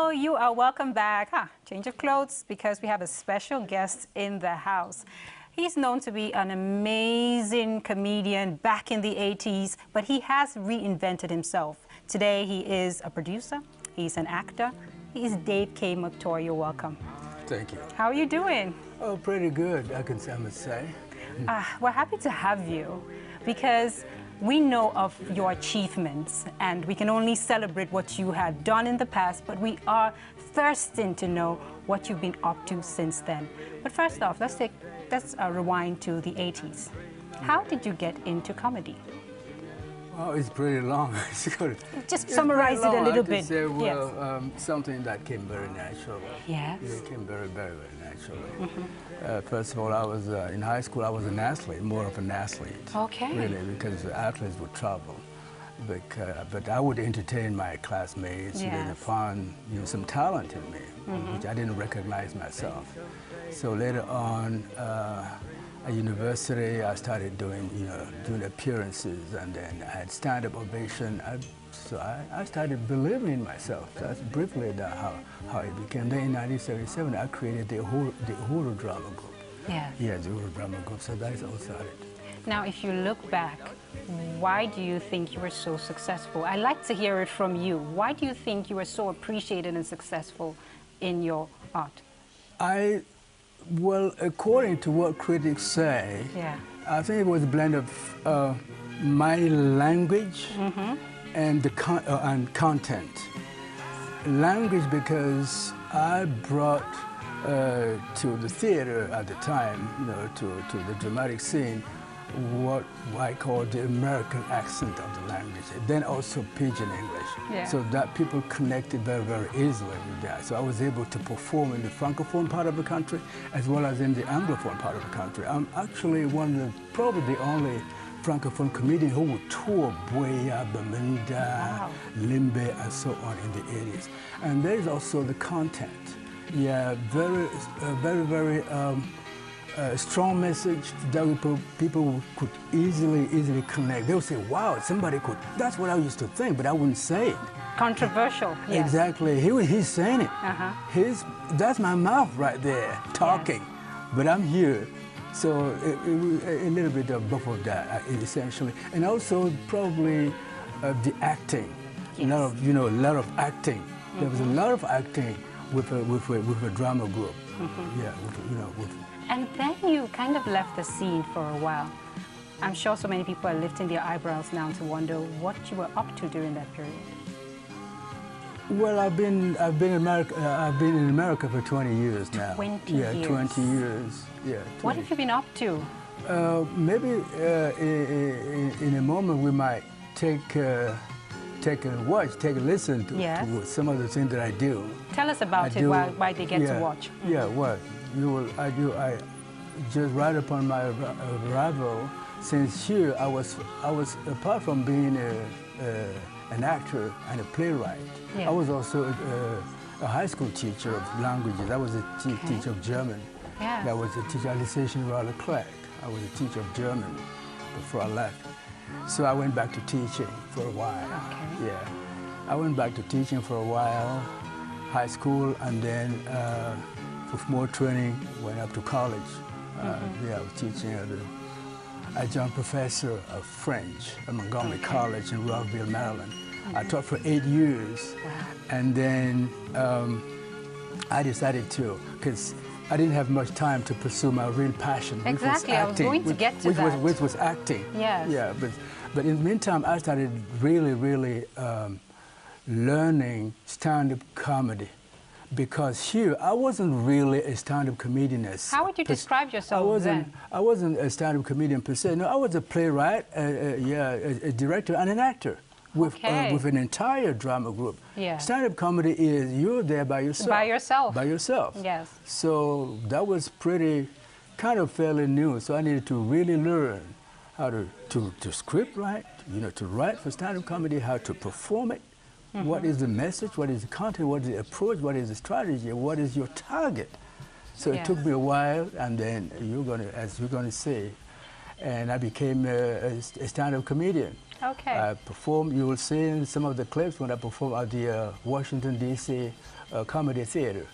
Hello, you are welcome back. Change of clothes because we have a special guest in the house. He's known to be an amazing comedian back in the 80s, but he has reinvented himself. Today he is a producer, he's an actor. He's Dave K. Moktoi. You're welcome. Thank you. How are you doing? Oh, pretty good, I must say. We're happy to have you because we know of your achievements and we can only celebrate what you had done in the past, but we are thirsting to know what you've been up to since then. But first off, let's rewind to the 80s. How did you get into comedy? Oh, it's pretty long. Just summarize it a little bit. Say, well, yes. Something that came very naturally. Yes. It came very, very, very naturally. First of all, I was in high school. I was an athlete, more of an athlete. Okay. Really, because athletes would travel. But I would entertain my classmates, and they found some talent in me, which I didn't recognize myself. So later on, at university, I started doing appearances, and then I had stand-up ovation. So I started believing in myself. That's briefly how it became. Then in 1977, I created the Uhuru Drama Group. Yeah. Yeah, the Uhuru Drama Group. So that is how it started. Now, if you look back, why do you think you were so successful? I'd like to hear it from you. Why do you think you were so appreciated and successful in your art? Well, according to what critics say, I think it was a blend of my language and content. Language because I brought to the theater at the time, to the dramatic scene, what I call the American accent of the language, then also Pidgin English, so that people connected very, very easily with that. So I was able to perform in the Francophone part of the country as well as in the Anglophone part of the country. I'm actually probably the only Francophone comedian who would tour Buea, Bamenda, Limbe, and so on in the 80s. And there's also the content. Yeah, very strong message that people could easily connect. They would say, wow, somebody could. That's what I used to think, but I wouldn't say it. Controversial, yes. Exactly. He's saying it. That's my mouth right there, talking. But I'm here. So a little bit of both of that, essentially. And also probably the acting. A lot of acting. There was a lot of acting with a drama group. And then you kind of left the scene for a while. I'm sure so many people are lifting their eyebrows now to wonder what you were up to during that period. Well, I've been in America for 20 years now. 20 years. Yeah, 20 years. Yeah. 20. What have you been up to? Maybe in a moment we might take a listen to some of the things that I do. Tell us about it while they get to watch. Yeah, what? I just right upon my arrival, since here I was apart from being an actor and a playwright, I was also a high school teacher of languages. I was a teacher of German. I was a teacher, Alsatian Roller Clark. I was a teacher of German before I left. So I went back to teaching for a while. Yeah, I went back to teaching for a while, high school, and then with more training, went up to college. I was teaching as an adjunct professor of French at Montgomery College in Rockville, Maryland. I taught for 8 years, and then I decided to, because I didn't have much time to pursue my real passion, which was acting. I was going to get to that. Which was acting. Yes. Yeah, but in the meantime, I started really learning stand-up comedy. Because here, I wasn't really a stand-up comedian. How would you describe yourself then? I wasn't a stand-up comedian per se. No, I was a playwright, a director, and an actor with an entire drama group. Stand-up comedy is you're there by yourself. By yourself. By yourself. Yes. So that was kind of fairly new. So I needed to really learn how to script write, to write for stand-up comedy, how to perform it. What is the message? What is the content? What is the approach? What is the strategy? What is your target? So it took me a while, and then as you're gonna see, and I became a stand-up comedian. Okay. I perform, you will see in some of the clips when I perform at the Washington, D.C. Comedy Theater,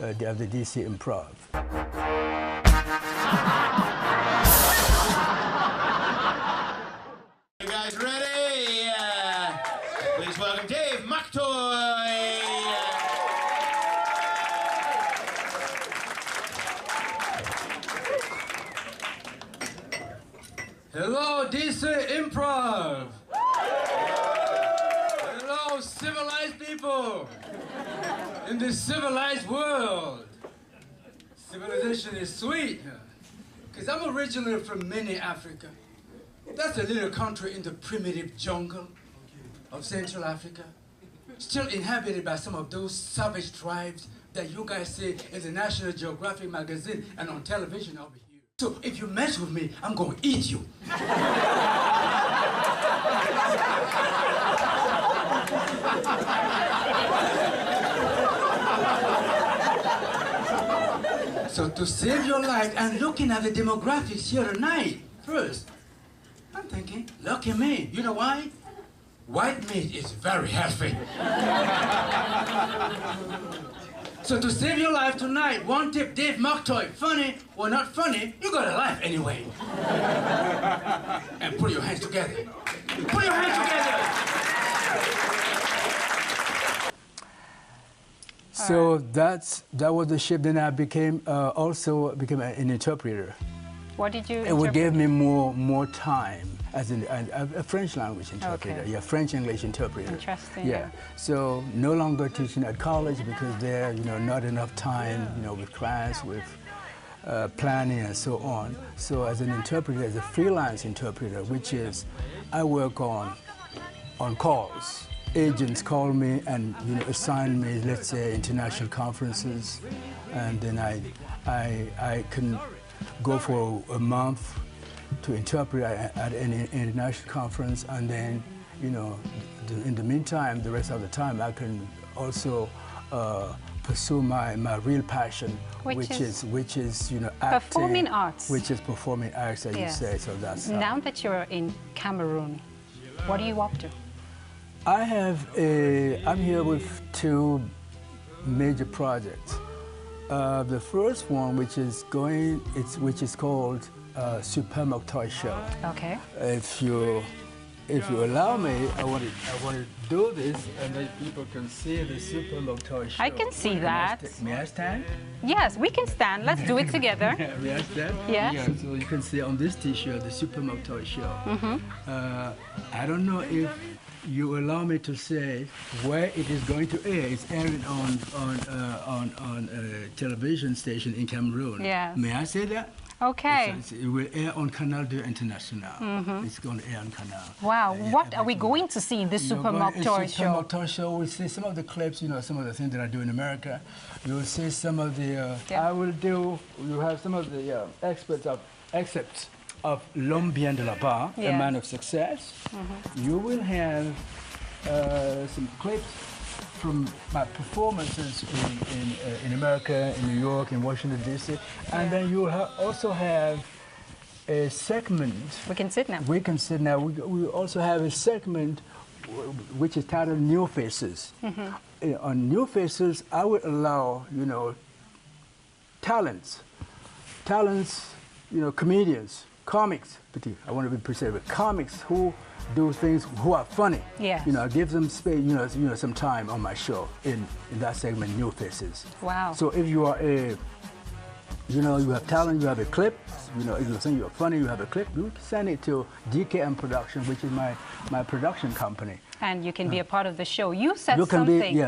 at the D.C. Improv. You guys ready? Please welcome Dave Moktoi. Hello, DC Improv. Hello, civilized people in this civilized world. Civilization is sweet, because I'm originally from Mini Africa. That's a little country in the primitive jungle of Central Africa, still inhabited by some of those savage tribes that you guys see in the National Geographic magazine and on television over here. So if you mess with me, I'm going to eat you. So to save your life, and looking at the demographics here tonight, first, I'm thinking, lucky me. You know why? White meat is very healthy. So to save your life tonight, one tip, Dave Moktoi, funny or not funny, you got a life anyway. And put your hands together. Put your hands together. So that was the shift. Then I also became an interpreter. What did you It would give me more time as a French language interpreter. Okay. Yeah, French English interpreter. Interesting. Yeah. So no longer teaching at college because there, not enough time, with class, with planning and so on. So as an interpreter, as a freelance interpreter, which is, I work on calls. Agents call me and assign me, let's say, international conferences, and then I can go for a month to interpret at an international conference, and then, in the meantime, the rest of the time, I can also pursue my real passion, which is acting, performing arts. Which is performing arts, as you say. So that's now that you're in Cameroon, what are you up to? I'm here with two major projects. The first one, which is called Super Moktoi Show. Okay. If you allow me, I want to do this, and then people can see the Super Moktoi Show. I can see that. May I stand? Yes, we can stand. Let's do it together. May I stand? Yeah. So you can see on this T-shirt the Super Moktoi Show. I don't know if you allow me to say where it is going to air. It's airing on a television station in Cameroon. Yes. May I say that? Okay. It will air on Canal 2 International. It's going to air on Canal. Wow. What are we going to see in this Super Moktoi Show? Super Moktoi Show, we'll see some of the clips, some of the things that I do in America. You'll see some of the, you have some of the excerpts of L'Homme Bien de là-bas, A Man of Success. You will have some clips from my performances in America, in New York, in Washington, D.C. And then you will also have a segment. We can sit now. We can sit now. We also have a segment which is titled New Faces. On New Faces, I would allow, talents, comedians, comics, I want to be precise, but comics who do things who are funny. Yes. I give them space, some time on my show in that segment, New Faces. Wow. So if you are you have talent, you have a clip, if you think you're funny, you have a clip, you send it to DKM Production, which is my production company. And you can be a part of the show. You said you can something be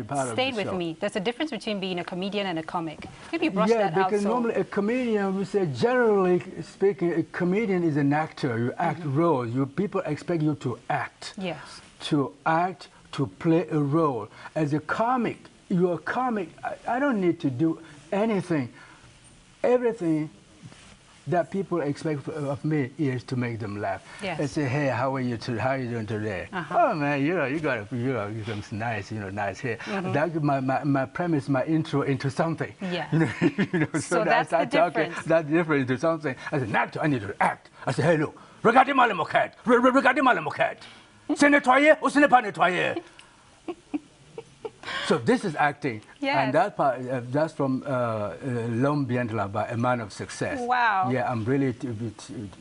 part that stayed with me. There's a difference between being a comedian and a comic. Maybe brush that out. Yeah, because normally a comedian, we say, generally speaking, a comedian is an actor. You act roles. People expect you to act. Yes. To act, to play a role. As a comic, you're a comic. I don't need to do anything. Everything that people expect of me is to make them laugh. Yes. They say, hey, how are you doing today? Oh man, you got nice, nice hair. That's my premise, my intro into something. Yeah. So that's the difference. That's different into something. I said, actor, I need to act. I said, hey, look, Regardez-moi les moquettes. Regardez-moi les moquettes. C'est nettoyé ou ce n'est pas nettoyé? So this is acting, and that part, that's from L'homme bien de là-bas, A Man of Success. Wow. Yeah, I'm really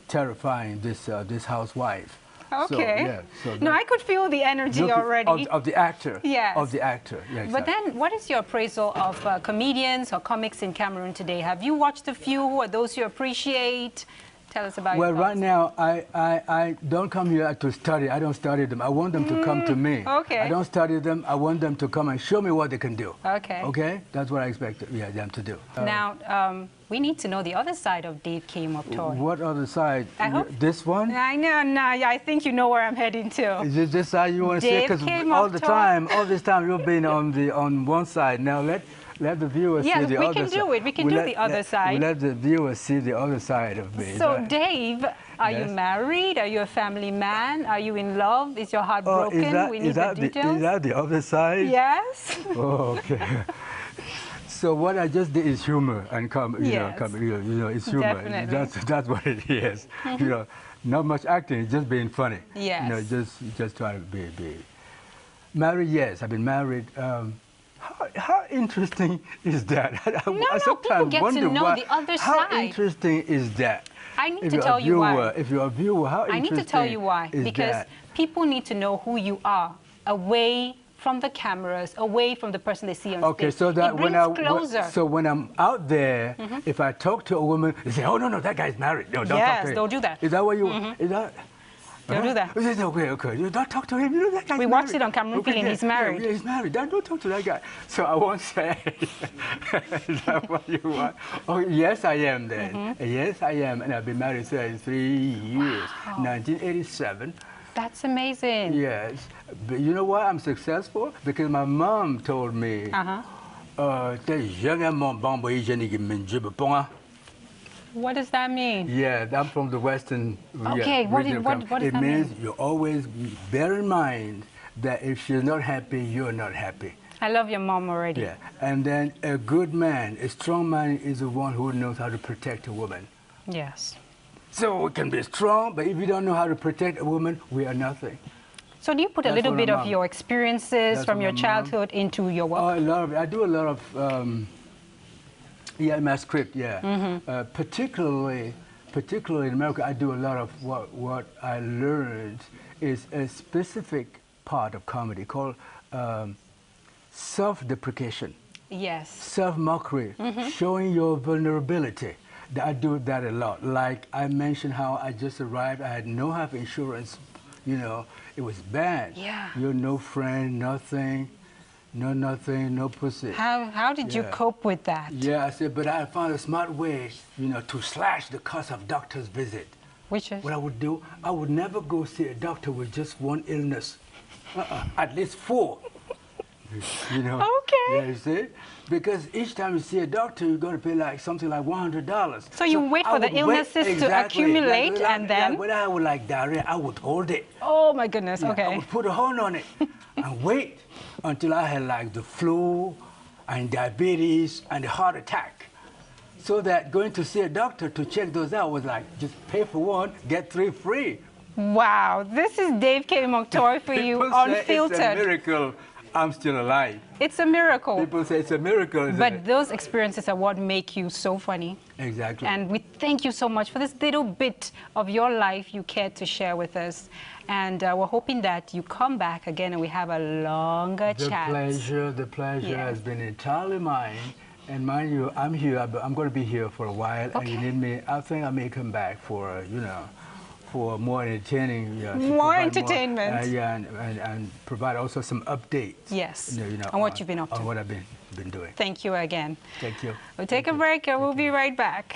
terrifying this housewife. Okay. So no, I could feel the energy already. Of the actor. Yes. Of the actor. Yeah, exactly. But then, what is your appraisal of comedians or comics in Cameroon today? Have you watched a few? Who are those you appreciate? Tell us about your thoughts. Right now, I don't come here to study. I don't study them. I want them to come to me. Okay. I don't study them. I want them to come and show me what they can do. Okay. Okay? That's what I expect them to do. Now, we need to know the other side of Dave K. Moktoi. What other side? I hope. This one? I know, no, I think you know where I'm heading to. Is it this side you want to see? Because all this time you've been on one side. Now let the viewers see the other side. Yes, we can do it. We can do the other side. Let the viewers see the other side of me. So, Dave, are you married? Are you a family man? Are you in love? Is your heart broken? We need the details. Is that the other side? Yes. Oh, okay. So what I just did is humor and it's humor. Definitely. That's what it is. You know, not much acting. It's just being funny. Yes. You know, just trying to be married. Yes, I've been married. How interesting is that? People get to know the other side. How interesting is that? I need to tell you why. If you're a viewer, how interesting is that? I need to tell you why. Because people need to know who you are away from the cameras, away from the person they see on stage. Okay, so that when I'm out there, if I talk to a woman, they say, "Oh no, that guy's married. No, don't talk to him." Don't do that. Is that what you? Is that? Don't do that. Okay. You don't talk to him. You know that guy's We watched it on Cameroon Feeling. He's married. Yeah, he's married. Don't talk to that guy. So I won't say. Is that what you want? Oh, yes, I am then. Yes, I am. And I've been married 33 years. Wow. 1987. That's amazing. Yes. But you know why I'm successful? Because my mom told me, what does that mean? Yeah, I'm from the Western. Okay, what does that mean? It means you always bear in mind that if she's not happy, you're not happy. I love your mom already. Yeah, and then a good man, a strong man is the one who knows how to protect a woman. Yes. So we can be strong, but if you don't know how to protect a woman, we are nothing. So do you put a little bit of your experiences from your childhood into your work? Oh, I love it. I do a lot of... in my script, particularly in America, I do a lot of what I learned is a specific part of comedy called self-deprecation. Yes. Self-mockery, showing your vulnerability. I do that a lot. Like I mentioned how I just arrived, I had no health insurance, you know, it was bad. Yeah. You're no friend, nothing. No nothing, no pussy. How did you cope with that? Yeah, I said, but I found a smart way, you know, to slash the cost of doctor's visit. Which is? What I would do, I would never go see a doctor with just one illness. At least 4. You know? Okay. Yeah, you see? Because each time you see a doctor, you're going to pay like something like $100. So you wait for the illnesses to accumulate and then? Like when I would like diarrhea, I would hold it. Oh my goodness, okay. I would put a hold on it and wait until I had like the flu and diabetes and a heart attack. So that going to see a doctor to check those out was like, just pay for 1, get 3 free. Wow, this is Dave K. Moktoi for you, Unfiltered. It's a miracle I'm still alive. It's a miracle. People say it's a miracle, but those experiences are what make you so funny. Exactly. And we thank you so much for this little bit of your life you cared to share with us. And we're hoping that you come back again and we have a longer chat. The pleasure has been entirely mine. And mind you, I'm here, I'm going to be here for a while. Okay. And you need me, I think I may come back for, you know, for more entertaining. More entertainment. And provide also some updates. Yes, you know, on what you've been up to. On what I've been doing. Thank you again. Thank you. We'll take a break and we'll be right back.